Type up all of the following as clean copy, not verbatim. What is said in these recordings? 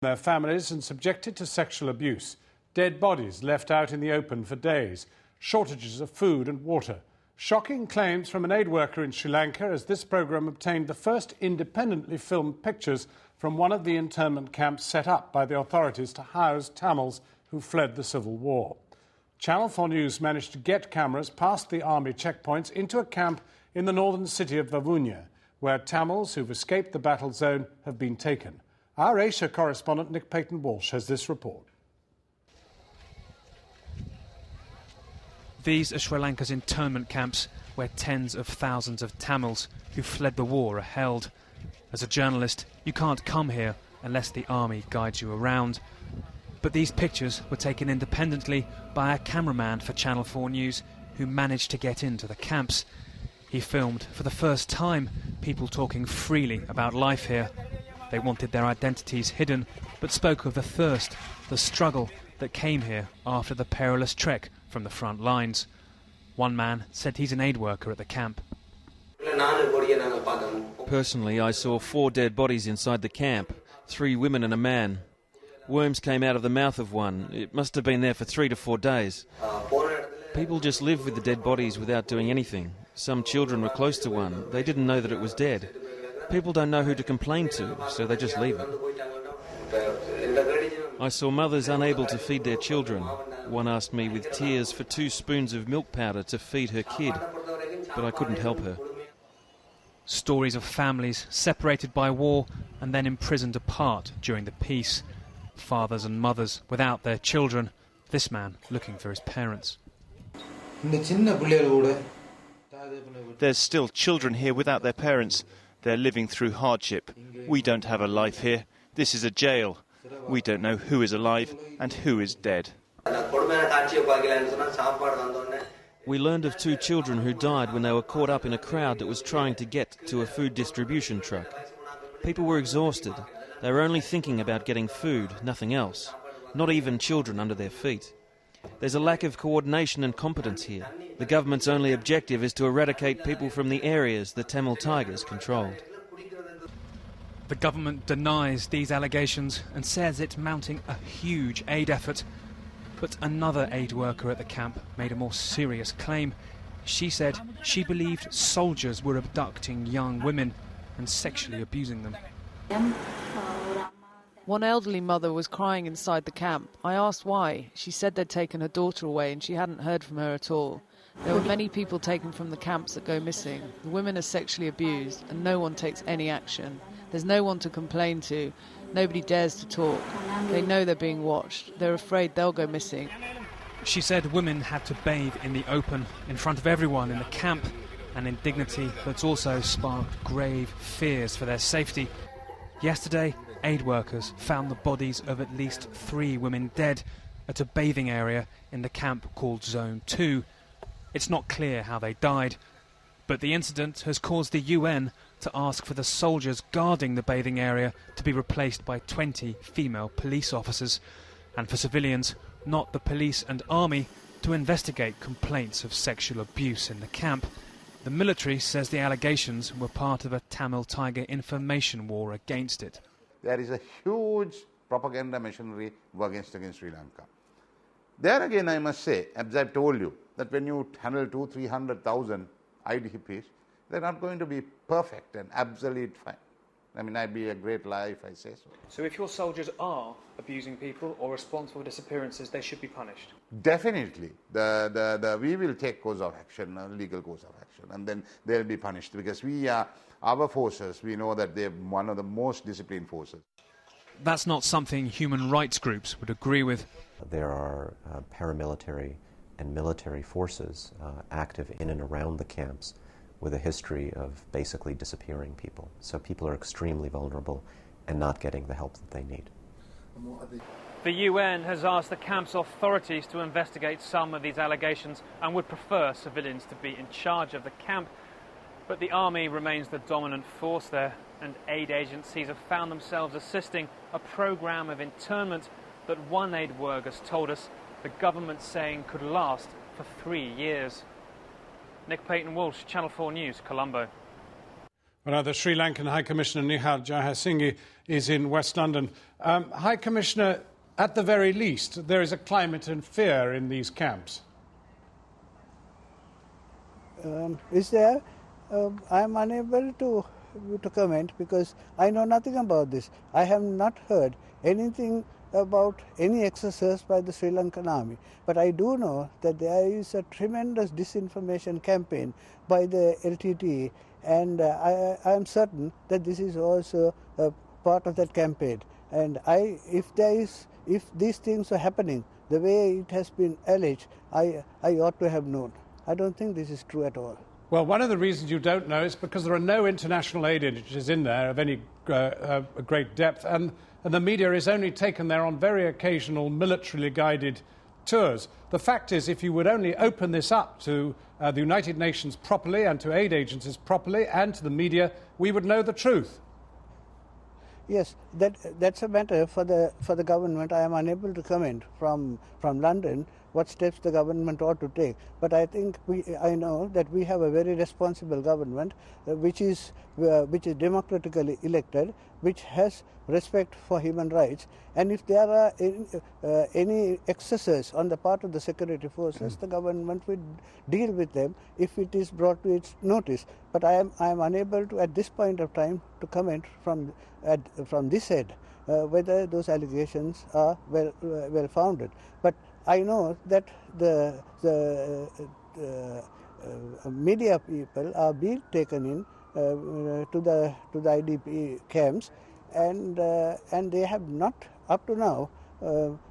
Their families and subjected to sexual abuse. Dead bodies left out in the open for days. Shortages of food and water. Shocking claims from an aid worker in Sri Lanka as this programme obtained the first independently filmed pictures from one of the internment camps set up by the authorities to house Tamils who fled the civil war. Channel 4 News managed to get cameras past the army checkpoints into a camp in the northern city of Vavuniya, where Tamils who've escaped the battle zone have been taken. Our Asia correspondent Nick Payton-Walsh has this report. These are Sri Lanka's internment camps where tens of thousands of Tamils who fled the war are held. As a journalist, you can't come here unless the army guides you around. But these pictures were taken independently by a cameraman for Channel 4 News who managed to get into the camps. He filmed for the first time people talking freely about life here. They wanted their identities hidden, but spoke of the thirst, the struggle that came here after the perilous trek from the front lines. One man said he's an aid worker at the camp. Personally, I saw 4 dead bodies inside the camp, 3 women and a man. Worms came out of the mouth of one. It must have been there for 3 to 4 days. People just live with the dead bodies without doing anything. Some children were close to one. They didn't know that it was dead. People don't know who to complain to, so they just leave it. I saw mothers unable to feed their children. One asked me with tears for 2 spoons of milk powder to feed her kid, but I couldn't help her. Stories of families separated by war and then imprisoned apart during the peace. Fathers and mothers without their children, this man looking for his parents. There's still children here without their parents. They're living through hardship. We don't have a life here. This is a jail. We don't know who is alive and who is dead. We learned of 2 children who died when they were caught up in a crowd that was trying to get to a food distribution truck. People were exhausted. They were only thinking about getting food, nothing else. Not even children under their feet. There's a lack of coordination and competence here. The government's only objective is to eradicate people from the areas the Tamil Tigers controlled. The government denies these allegations and says it's mounting a huge aid effort. But another aid worker at the camp made a more serious claim. She said she believed soldiers were abducting young women and sexually abusing them. One elderly mother was crying inside the camp. I asked why. She said they'd taken her daughter away and she hadn't heard from her at all. There were many people taken from the camps that go missing. The women are sexually abused and no one takes any action. There's no one to complain to. Nobody dares to talk. They know they're being watched. They're afraid they'll go missing. She said women had to bathe in the open, in front of everyone in the camp, an indignity that's also sparked grave fears for their safety. Yesterday, aid workers found the bodies of at least 3 women dead at a bathing area in the camp called Zone 2. It's not clear how they died, but the incident has caused the UN to ask for the soldiers guarding the bathing area to be replaced by 20 female police officers, and for civilians, not the police and army, to investigate complaints of sexual abuse in the camp. The military says the allegations were part of a Tamil Tiger information war against it. There is a huge propaganda machinery against Sri Lanka. There again, I must say, as I've told you, that when you handle 200,000-300,000 IDPs, they're not going to be perfect and absolute fine. I mean, I'd be a great lie if I say so. So if your soldiers are abusing people or responsible for disappearances, they should be punished? Definitely. We will take course of action, legal course of action, and then they'll be punished because our forces, we know that they're one of the most disciplined forces. That's not something human rights groups would agree with. There are paramilitary and military forces active in and around the camps with a history of basically disappearing people. So people are extremely vulnerable and not getting the help that they need. The UN has asked the camp's authorities to investigate some of these allegations and would prefer civilians to be in charge of the camp. But the army remains the dominant force there, and aid agencies have found themselves assisting a programme of internment that one aid worker has told us the government's saying could last for 3 years. Nick Payton-Walsh, Channel 4 News, Colombo. Well, now, the Sri Lankan High Commissioner Nihal Jayasinghe is in West London. High Commissioner, at the very least, there is a climate of fear in these camps. Is there? I am unable to comment because I know nothing about this. I have not heard anything about any exercise by the Sri Lankan army. But I do know that there is a tremendous disinformation campaign by the LTTE, and I am certain that this is also a part of that campaign. And if these things are happening the way it has been alleged, I ought to have known. I don't think this is true at all. Well, one of the reasons you don't know is because there are no international aid agencies in there of any great depth, and the media is only taken there on very occasional militarily guided tours. The fact is, if you would only open this up to the United Nations properly and to aid agencies properly and to the media, we would know the truth. Yes, that's a matter for the government. I am unable to comment from London what steps the government ought to take. But I think I know that we have a very responsible government, which is democratically elected, which has respect for human rights. And if there are any excesses on the part of the security forces, the government will deal with them if it is brought to its notice. But I am unable to, at this point of time, to comment from this end whether those allegations are well founded. But I know that the media people are being taken in to the IDP camps, and they have not up to now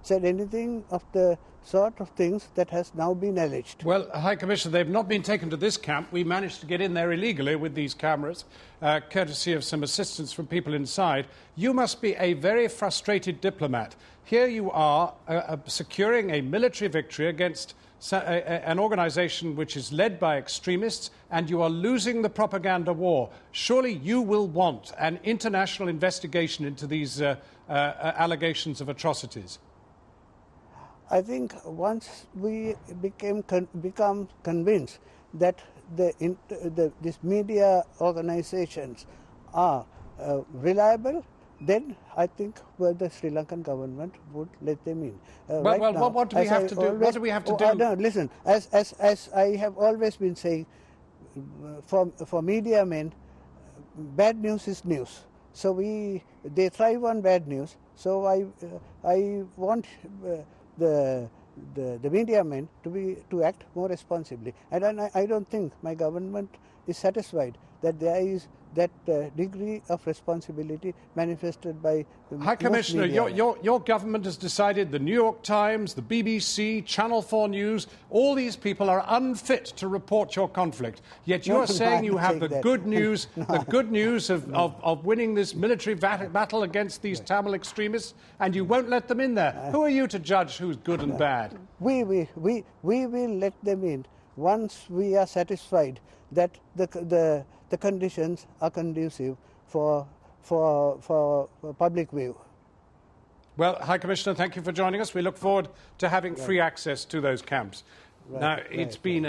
said anything of the sort of things that has now been alleged. Well, High Commissioner, they've not been taken to this camp. We managed to get in there illegally with these cameras, courtesy of some assistance from people inside. You must be a very frustrated diplomat. Here you are securing a military victory against an organisation which is led by extremists, and you are losing the propaganda war. Surely you will want an international investigation into these allegations of atrocities. I think once we become convinced that these media organizations are reliable, then I think the Sri Lankan government would let them in. What do we have to do? What do we have to do? No, listen, as I have always been saying, for media men, bad news is news. So they thrive on bad news. So I want the media men to act more responsibly. And I don't think my government is satisfied that there is that degree of responsibility manifested by High Commissioner, your government has decided the New York Times, the BBC, Channel 4 News, all these people are unfit to report your conflict. Yet you are saying you have the good news, the good news of winning this military battle against these Tamil extremists, and you won't let them in there. Who are you to judge who's good and bad? We will let them in once we are satisfied that the conditions are conducive for public view. Well, High Commissioner, thank you for joining us. We look forward to having free access to those camps. Now, it's been